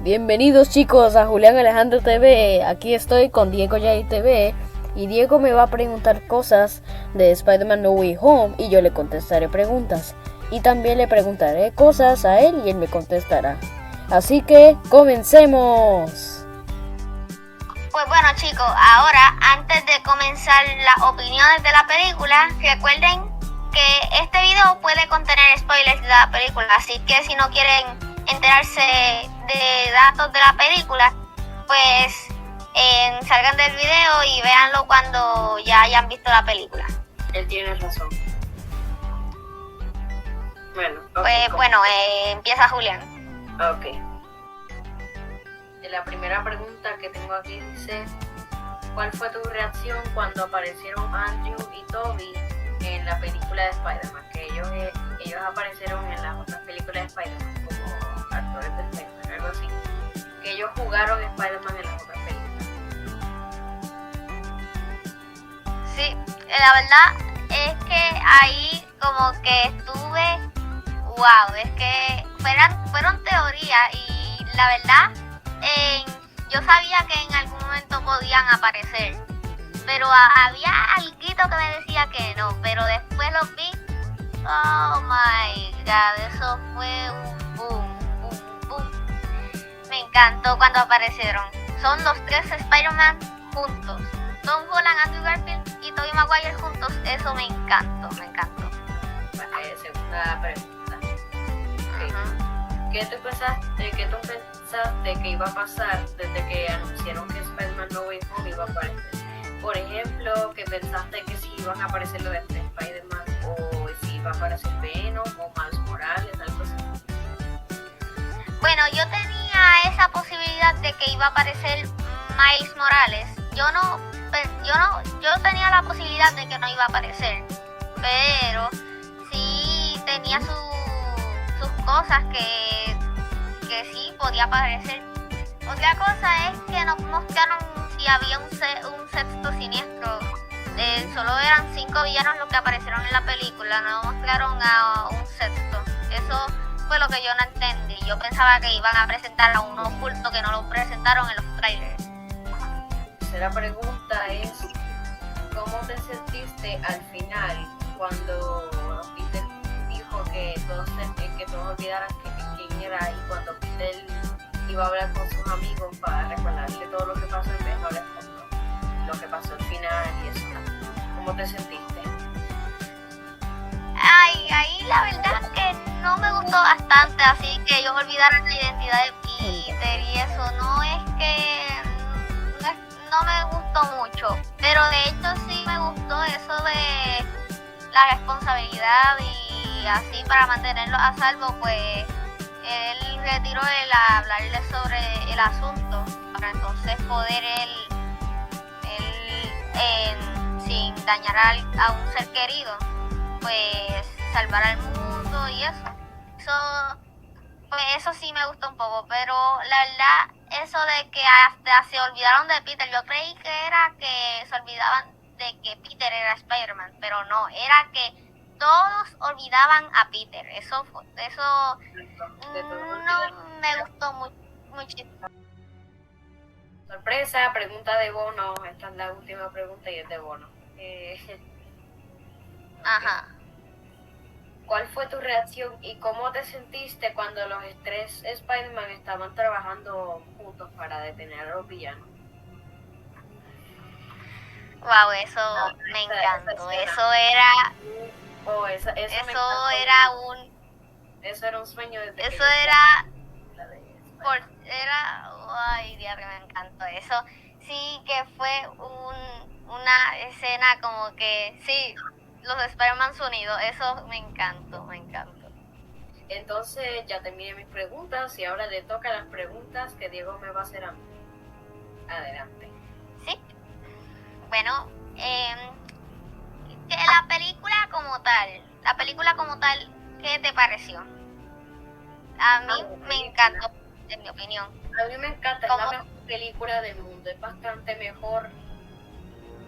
Bienvenidos chicos a Julián Alejandro TV. Aquí estoy con Diego Yair TV y Diego me va a preguntar cosas de Spider-Man No Way Home y yo le contestaré preguntas. Y también le preguntaré cosas a él y él me contestará. Así que comencemos. Pues bueno chicos, ahora antes de comenzar las opiniones de la película, recuerden que este video puede contener spoilers de la película, así que si no quieren enterarse de datos de la película, pues salgan del video y véanlo cuando ya hayan visto la película. Él tiene razón. Bueno, pues bueno, empieza Julián. Ok. La primera pregunta que tengo aquí dice: ¿cuál fue tu reacción cuando aparecieron Andrew y Toby en la película de Spider-Man? Que ellos aparecieron en las otras películas de Spider-Man como actores de Spider-Man, algo así. Que ellos jugaron Spider-Man en las otras películas. Sí, la verdad es que ahí como que estuve, wow, es que fueron teorías y la verdad yo sabía que en algún momento podían aparecer, pero había alguito que me decía que no, pero después los vi. Oh my god, eso fue un boom. Me encantó cuando aparecieron. Son los tres Spider-Man juntos. Tom Holland, Andrew Garfield y Tobey Maguire juntos. Eso me encantó. Segunda pregunta. Okay. ¿Qué tú pensaste que iba a pasar desde que anunciaron que Spider-Man No Way Home iba a aparecer? Por ejemplo, ¿que pensaste que si iban a aparecer los de Spider-Man o si iba a aparecer Venom o Miles Morales, algo así? Bueno, yo tenía esa posibilidad de que iba a aparecer Miles Morales. Yo tenía la posibilidad de que no iba a aparecer, pero sí tenía sus cosas que sí podía aparecer. Otra cosa es que nos mostraron si había un sexto siniestro. Solo eran 5 villanos los que aparecieron en la película, no mostraron a un sexto. Eso fue lo que yo no entendí. Yo pensaba que iban a presentar a uno oculto que no lo presentaron en los trailers. La tercera pregunta es: ¿cómo te sentiste al final cuando Peter dijo que todos olvidaran quién era, y cuando Peter iba a hablar con sus amigos para recordarle todo lo que pasó en vez de hablar con lo que pasó al final y eso? ¿Cómo te sentiste? Ahí la verdad es que no me gustó bastante, así que ellos olvidaran la identidad de Peter y eso. No me gustó mucho, pero de hecho sí me gustó eso de la responsabilidad y así para mantenerlos a salvo, pues él retiró el hablarle sobre el asunto para entonces poder él sin dañar a un ser querido, pues salvar al mundo y eso sí me gustó un poco, pero la verdad eso de que hasta se olvidaron de Peter, yo creí que era que se olvidaban de que Peter era Spider-Man, pero no, era que todos olvidaban a Peter. Eso no me gustó muchísimo. Sorpresa, pregunta de bono. Esta es la última pregunta y es de bono. Ajá. ¿Cuál fue tu reacción y cómo te sentiste cuando los tres Spider-Man estaban trabajando juntos para detener a los villanos? Wow, eso me encantó. Eso era un sueño desde eso era ay diablo, me encantó eso. Sí que fue una escena como que sí, los Spider-Man unidos. Eso me encantó. Entonces ya terminé mis preguntas y ahora le toca las preguntas que Diego me va a hacer a mí. Adelante. Sí. Bueno, que la película como tal, ¿qué te pareció? A mí me encantó, en mi opinión. A mí me encanta, es la mejor película del mundo, es bastante mejor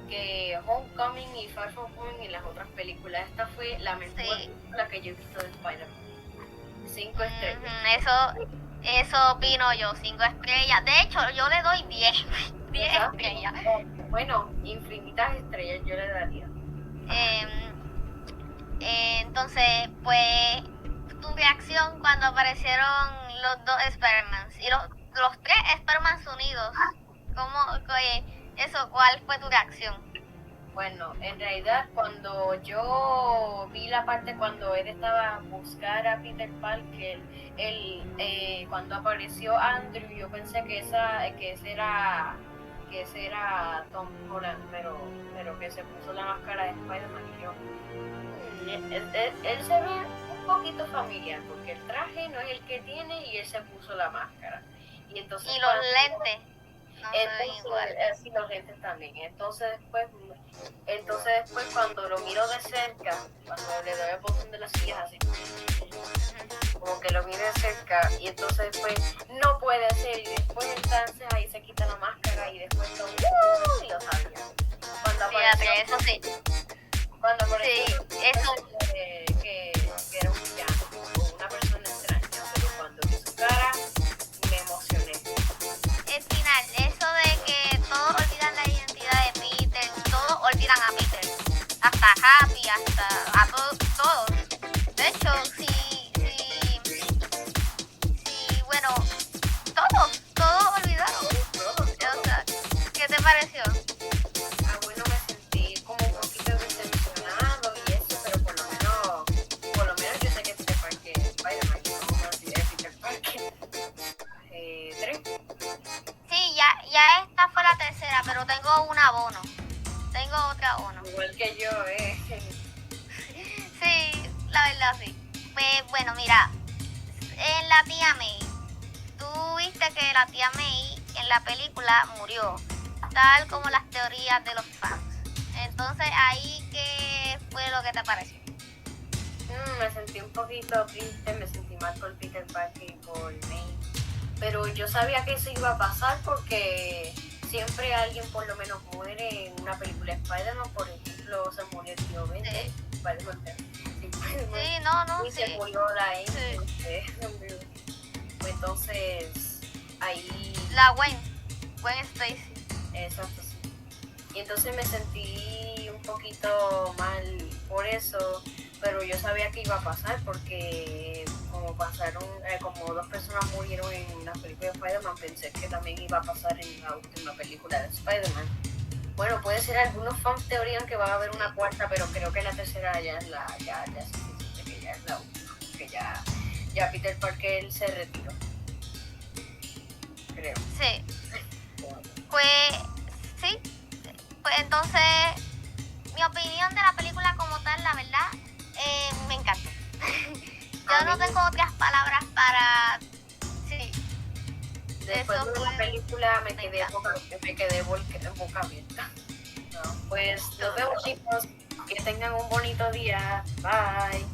que Homecoming y Far From Home y las otras películas. Esta fue la mejor película que yo he visto de Spider-Man. 5 estrellas. Eso opino yo, 5 estrellas. De hecho, yo le doy 10. 10 Exacto. estrellas. Bueno, infinitas estrellas yo le daría. Entonces, pues, tu reacción cuando aparecieron los dos Spider-Mans y los tres Spider-Mans unidos, ¿cuál fue tu reacción? Bueno, en realidad cuando yo vi la parte cuando él estaba a buscar a Peter Parker, cuando apareció Andrew, yo pensé que ese era Tom Holland, pero que se puso la máscara de Spider-Man y yo. Él se ve un poquito familiar porque el traje no es el que tiene y él se puso la máscara. Y entonces Y los lentes no se ven entonces, igual. sí, los lentes también. Entonces después cuando lo miro de cerca, cuando le doy el botón de las sillas así, como que lo miro de cerca y entonces después no puede ser y después entonces ahí se quita la máscara y después todo y lo sabía. Fíjate, eso sí. Cuando apareció Sí, eso. que era un villano o una persona extraña, pero cuando vi su cara me emocioné. El final, eso de que todos olvidan la identidad de Peter, todos olvidan a Peter, hasta Happy, hasta a todos. De hecho, bueno, todos olvidaron. O sea, ¿qué te pareció? Bueno, me sentí como un poquito decepcionado y eso, pero por lo menos yo sé que Peter Parker es Spider-Man, y no así de Peter Parker. 3. Sí, ya esta fue la tercera, pero tengo un abono. Tengo otra abono. Igual que yo, Sí, la verdad sí. Pues bueno, mira, en la tía May, tú viste que la tía May en la película murió, tal como las teorías de los fans. Entonces, ahí, ¿qué fue lo que te pareció? Me sentí un poquito triste, me sentí mal por Peter Parker y por May. Pero yo sabía que eso iba a pasar porque siempre alguien por lo menos muere en una película de Spider-Man. Por ejemplo, se murió el tío Ben, Sí. Spider-Man. Sí, no, Y sí. se murió la Sí. Entonces, ahí... La Gwen Stacy. Exacto, sí. Y entonces me sentí un poquito mal por eso, pero yo sabía que iba a pasar porque como 2 personas murieron en la película de Spider-Man, pensé que también iba a pasar en la última película de Spider-Man. Bueno, puede ser, algunos fans teorían que va a haber una cuarta, pero creo que la tercera ya es la última, que ya Peter Parker se retiró, creo. Sí. Pues, sí. Pues entonces, mi opinión de la película como tal, la verdad, me encantó. Yo no tengo otras palabras para... Sí. Después Eso de la fue- película me me quedé boca abierta. No, pues nos vemos, chicos, que tengan un bonito día, bye.